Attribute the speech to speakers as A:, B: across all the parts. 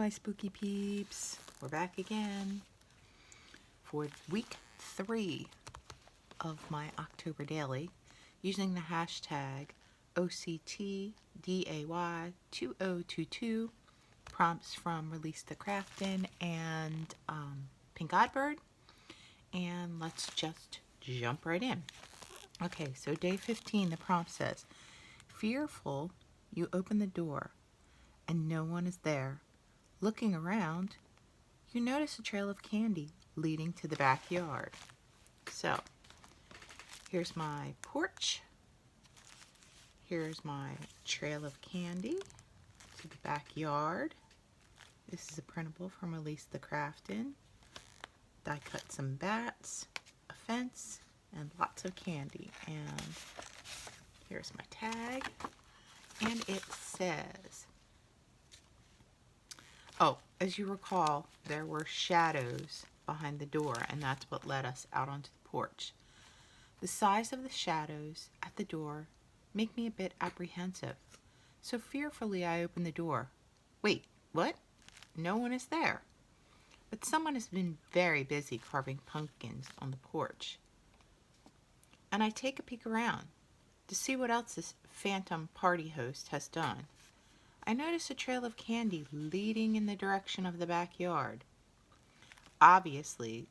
A: my spooky peeps. We're back again for week 3 of my October daily using the hashtag OCTDAY2022, prompts from Release the Craftin' and PinkOddBird, and let's just jump right in. Okay, so day 15, the prompt says, fearful, you open the door and no one is there. Looking around, you notice a trail of candy leading to the backyard. So, here's my porch. Here's my trail of candy to the backyard. This is a printable from Release the Craftin'. Die cut some bats, a fence, and lots of candy. And here's my tag. And it says, oh, as you recall, there were shadows behind the door, and that's what led us out onto the porch. The size of the shadows at the door make me a bit apprehensive, so fearfully I open the door. Wait, what? No one is there. But someone has been very busy carving pumpkins on the porch. And I take a peek around to see what else this phantom party host has done. I notice a trail of candy leading in the direction of the backyard. Obviously,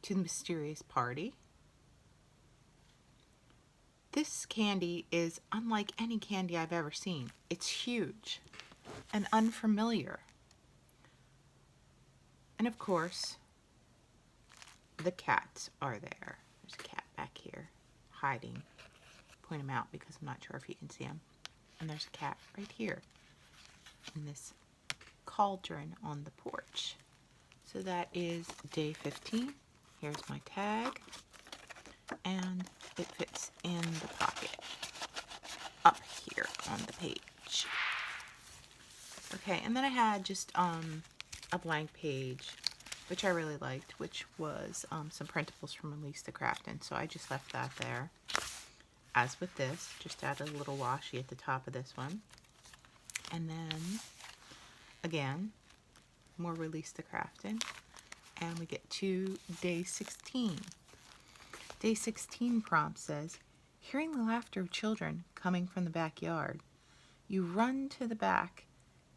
A: to the mysterious party. This candy is unlike any candy I've ever seen. It's huge and unfamiliar. And of course, the cats are there. There's a cat back here hiding. Point him out because I'm not sure if you can see him. And there's a cat right here in this cauldron on the porch. So that is day 15. Here's my tag. And it fits in the pocket up here on the page. Okay, and then I had just a blank page, which I really liked, which was some printables from Release the Craftin'. So I just left that there. As with this, just added a little washi at the top of this one. And then, again, more Release the Craftin'. And we get to day 16. Day 16 prompt says, hearing the laughter of children coming from the backyard, you run to the back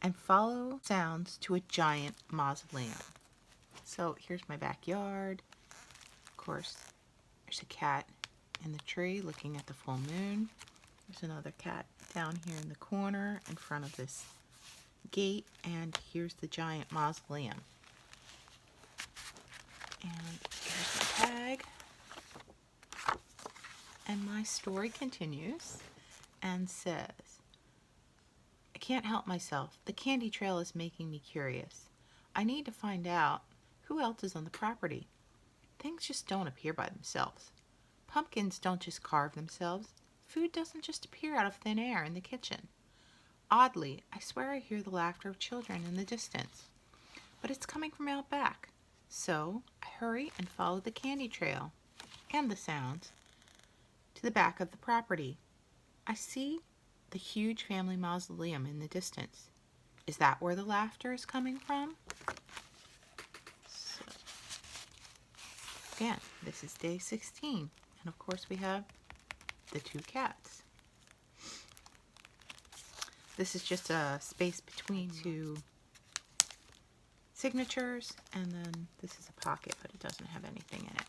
A: and follow sounds to a giant mausoleum. So here's my backyard. Of course, there's a cat in the tree looking at the full moon. There's another cat down here in the corner in front of this gate, and here's the giant mausoleum. And here's my tag. And my story continues and says, I can't help myself. The candy trail is making me curious. I need to find out who else is on the property. Things just don't appear by themselves. Pumpkins don't just carve themselves. Food doesn't just appear out of thin air in the kitchen. Oddly, I swear I hear the laughter of children in the distance, but it's coming from out back. So I hurry and follow the candy trail and the sounds to the back of the property. I see the huge family mausoleum in the distance. Is that where the laughter is coming from? So, again, this is day 16. And of course we have the 2 cats. This is just a space between 2 signatures, and then this is a pocket, but it doesn't have anything in it.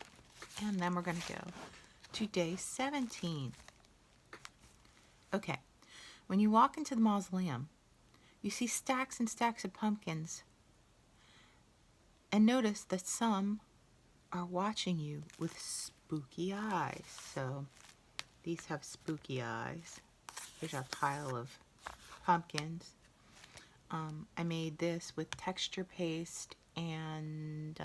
A: And then we're going to go to day 17. Okay, when you walk into the mausoleum, you see stacks and stacks of pumpkins, and notice that some are watching you with spooky eyes. So these have spooky eyes. Here's our pile of pumpkins. I made this with texture paste and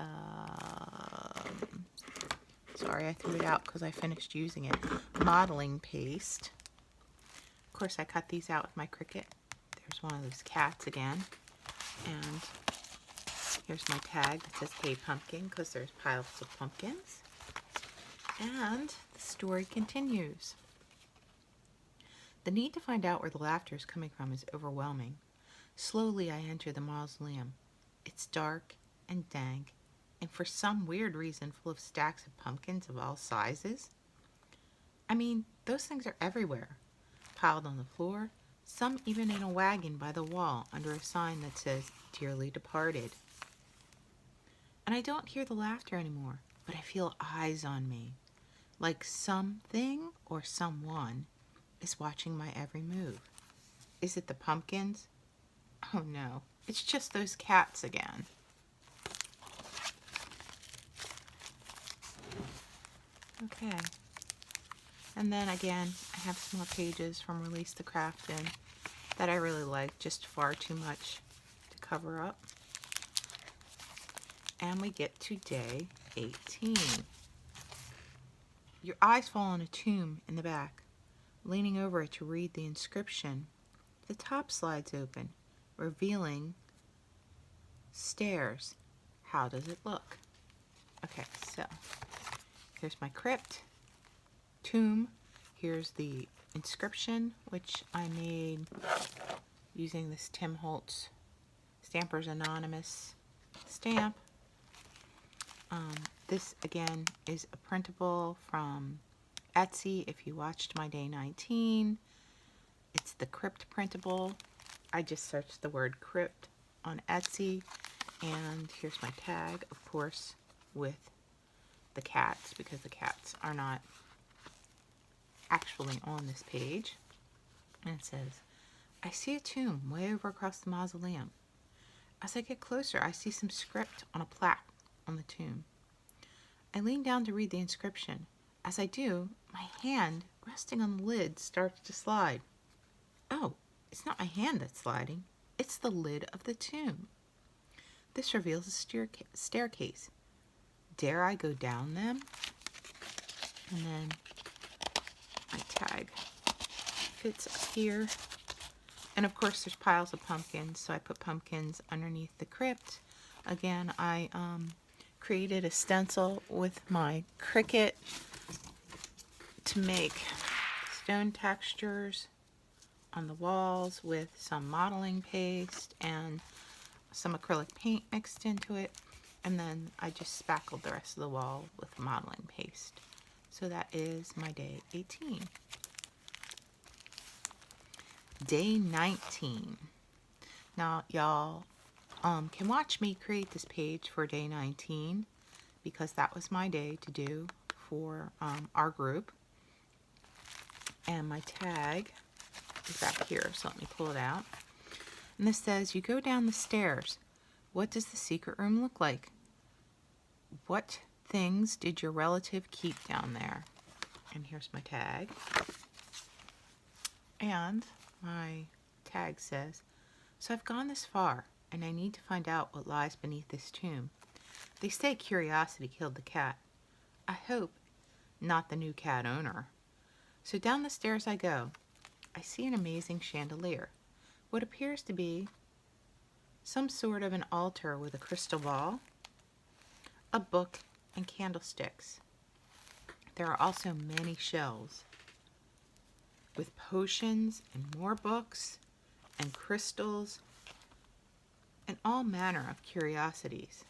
A: sorry, I threw it out because I finished using it. Modeling paste. Of course, I cut these out with my Cricut. There's one of those cats again. And here's my tag that says, Hey Pumpkin, because there's piles of pumpkins. And the story continues. The need to find out where the laughter is coming from is overwhelming. Slowly I enter the mausoleum. It's dark and dank, and for some weird reason full of stacks of pumpkins of all sizes. I mean, those things are everywhere, piled on the floor, some even in a wagon by the wall under a sign that says, Dearly Departed. And I don't hear the laughter anymore, but I feel eyes on me, like something or someone is watching my every move. Is it the pumpkins? Oh no, it's just those cats again. Okay. And then again, I have some more pages from Release the Craftin' that I really like, just far too much to cover up. And we get to day 18. Your eyes fall on a tomb in the back. Leaning over it to read the inscription, the top slides open, revealing stairs. How does it look? Okay, so here's my crypt, tomb. Here's the inscription, which I made using this Tim Holtz Stampers Anonymous stamp. This again is a printable from Etsy. If you watched my day 19, it's the crypt printable. I just searched the word crypt on Etsy, and here's my tag, of course, with the cats, because the cats are not actually on this page. And it says, I see a tomb way over across the mausoleum. As I get closer, I see some script on a plaque on the tomb. I lean down to read the inscription. As I do, my hand resting on the lid starts to slide. Oh, it's not my hand that's sliding. It's the lid of the tomb. This reveals a staircase. Dare I go down them? And then my tag fits up here. And of course there's piles of pumpkins, so I put pumpkins underneath the crypt. Again, I created a stencil with my Cricut to make stone textures on the walls with some modeling paste and some acrylic paint mixed into it, and then I just spackled the rest of the wall with modeling paste. So that is my day 18. Day 19. Now y'all can watch me create this page for day 19, because that was my day to do for our group. And my tag is back here, so let me pull it out. And this says, you go down the stairs. What does the secret room look like? What things did your relative keep down there? And here's my tag. And my tag says, so I've gone this far, and I need to find out what lies beneath this tomb. They say curiosity killed the cat. I hope not the new cat owner. So down the stairs I go. I see an amazing chandelier. What appears to be some sort of an altar with a crystal ball, a book, and candlesticks. There are also many shelves with potions and more books and crystals and all manner of curiosities.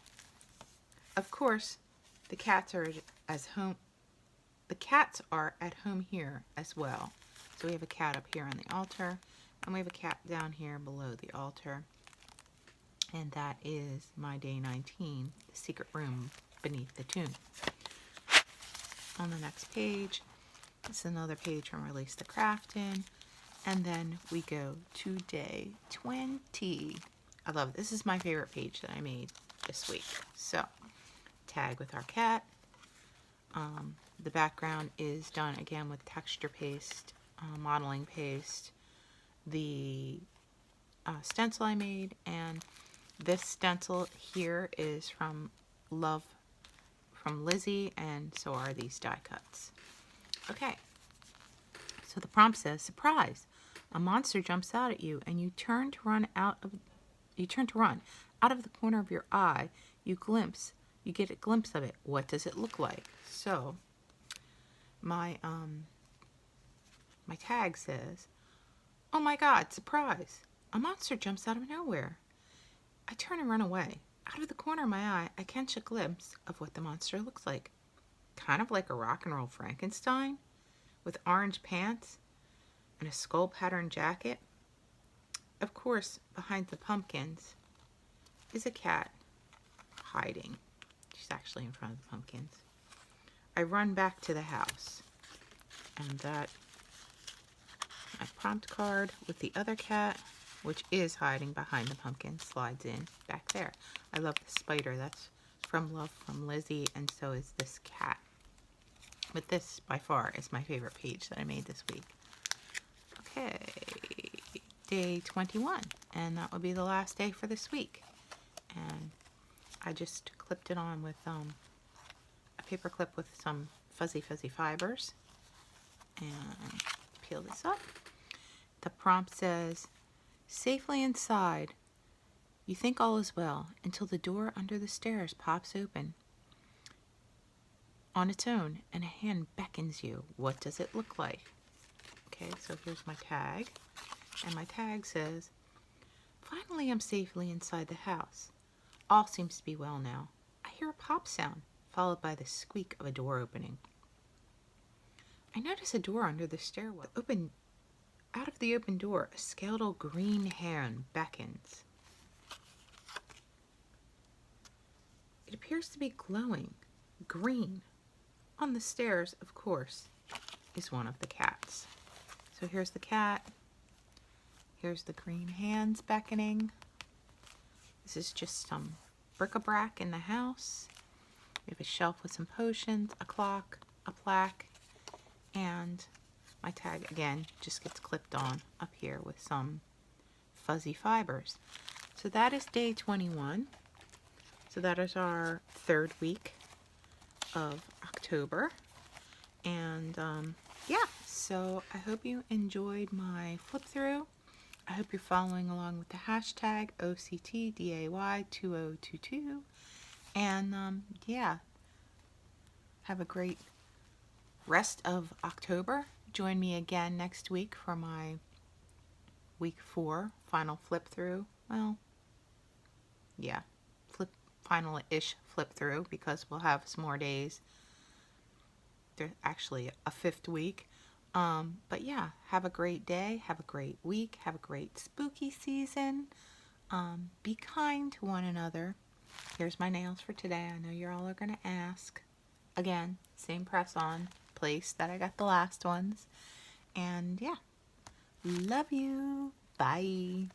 A: Of course, the cats are at home here as well. So we have a cat up here on the altar, and we have a cat down here below the altar. And that is my day 19, the secret room beneath the tomb. On the next page, it's another page from Release the Craftin', and then we go to day 20. I love it. This is my favorite page that I made this week. So, tag with our cat. The background is done again with texture paste, modeling paste, the stencil I made, and this stencil here is from Love from Lizzie, and so are these die cuts. Okay, so the prompt says, surprise! A monster jumps out at you, and you turn to run out of the corner of your eye. You get a glimpse of it. What does it look like? So my tag says, oh my god, surprise! a monster jumps out of nowhere. I turn and run away. Out of the corner of my eye, I catch a glimpse of what the monster looks like. Kind of like a rock and roll Frankenstein, with orange pants and a skull pattern jacket. Of course, behind the pumpkins is a cat hiding. She's actually in front of the pumpkins. I run back to the house, and that my prompt card with the other cat, which is hiding behind the pumpkin, slides in back there. I love the spider. That's from Love from Lizzie, and so is this cat. But this, by far, is my favorite page that I made this week. Okay, day 21, and that will be the last day for this week. And I just clipped it on with a paper clip with some fuzzy fibers. And peel this up. The prompt says, safely inside. You think all is well until the door under the stairs pops open on its own and a hand beckons you. What does it look like? Okay, so here's my tag. And my tag says, finally I'm safely inside the house. All seems to be well now. I hear a pop sound, followed by the squeak of a door opening. I notice a door under the stairwell. Out of the open door, a skeletal green hand beckons. It appears to be glowing green. On the stairs, of course, is one of the cats. So here's the cat. Here's the green hands beckoning. This is just some bric-a-brac in the house. We have a shelf with some potions, a clock, a plaque, and my tag again just gets clipped on up here with some fuzzy fibers. So that is day 21. So that is our third week of October. And yeah, so I hope you enjoyed my flip through. I hope you're following along with the hashtag OCTDAY2022. And yeah, have a great rest of October. Join me again next week for my week 4 final flip through. Well, yeah, final-ish flip through, because we'll have some more days. There's actually a 5th week. But yeah, have a great day, have a great week, have a great spooky season. Be kind to one another. Here's my nails for today. I know you all are going to ask. Again, same press-on place that I got the last ones. And yeah, love you. Bye.